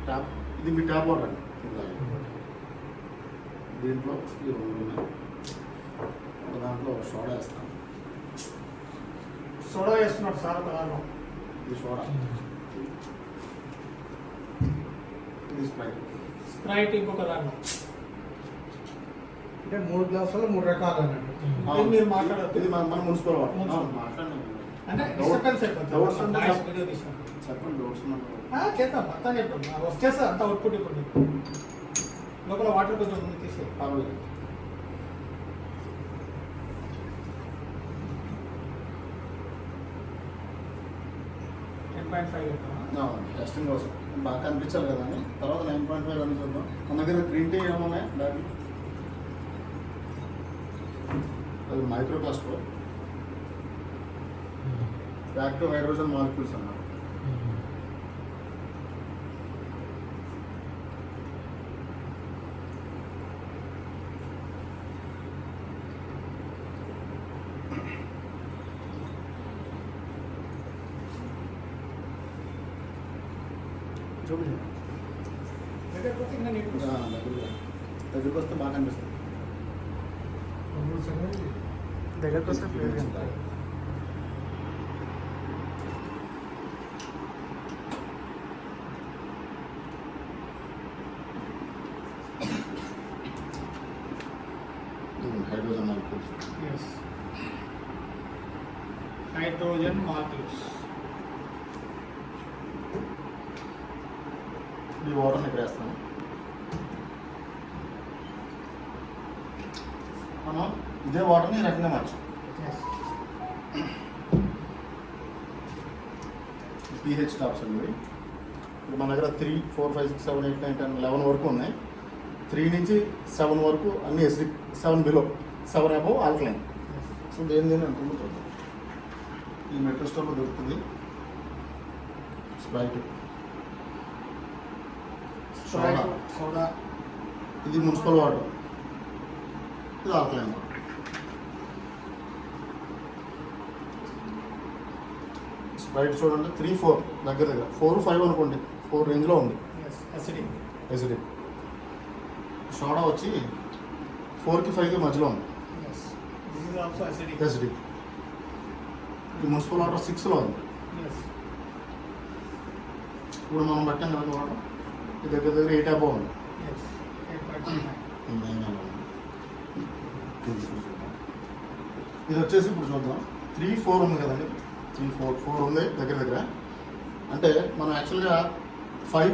Tap ఇది మీ tap water అండి. దీంట్లో ఈ రెండు ఉన్నాయి. దాంట్లో సోడా వేస్తాను. సోడా వేస్తున్నాడు సార్ ఒక దాంట్లో. ఇది సోడా, ఇది స్ప్రైట్. స్ప్రైట్ ఇంకొక దాంట్లో. అంటే 3 గ్లాసులు 3 రకాలు అన్నట్టు. మీరు మాట్లాడదు. ఇది మన మున్సిపల్ వాటర్. అంటే డిస్టర్బెన్స్ అయిపోతుంది. డౌట్స్ అంటే వాయిస్ వీడియో తీసాం. చెప్పండి. డౌట్స్ చేద్దాం అంతా చెప్తాం. వచ్చేస్తే అంత అవుట్పుట్ ఇప్పుడు లోపల వాటర్ కొంచెం ముందు తీసే. పర్వాలేదు. టెస్టింగ్ కోసం బాగా కనిపించాలి కదా అని తర్వాత 9.5 అని చూద్దాం. మన దగ్గర గ్రీన్ టీ ఏమన్నాయి బ్యాగ్, అది micro plastic active hydrogen molecules అన్నారు. దగ్గరకు వస్తే ఇంకా నీట్గా వస్తుంది. దగ్గరికి వస్తే బాగా కనిపిస్తుంది. దగ్గరకు వస్తే ఫ్లేవర్ ఉంటుంది. Hydrogen molecules. Hydrogen molecules. ఈ వాటర్ని ఇక్కడ వేస్తాను. మనం ఇదే వాటర్ని ఈ రకంగా మార్చాం. pH టాప్స్ అండి. ఇప్పుడు మన దగ్గర 3, 4, 5, 6, 7, 8, 9, 10, 11 వరకు ఉన్నాయి. 3 నుంచి 7 వరకు అన్ని acidic, 7 below, 7 above alkaline. So దేని అంటుందో చూద్దాం. ఈ మెట్రో స్టోర్లో దొరుకుతుంది. స్ప్రైట్, సోడా, ఇది మున్సిపల్ వాటర్, ఇది ఆల్కలైన్ వాటర్. స్ప్రైట్ చూడండి 3, 4 దగ్గర 4, 5 అనుకోండి. 4 రేంజ్లో ఉంది ఎసిడిక్. సోడా వచ్చి 4కి 5కి మధ్యలో ఉంది ఎసిడిక్. ఈ మున్సిపల్ వాటర్ 6లో ఉంది. ఇప్పుడు మనం పట్టాం కదా వాటర్, ఇది దగ్గర 8 అబవ్ ఉంది. ఇది వచ్చేసి ఇప్పుడు చూద్దాం 3, 4 ఉంది కదండి. 3, 4 ఉంది దగ్గర. అంటే మనం యాక్చువల్గా 5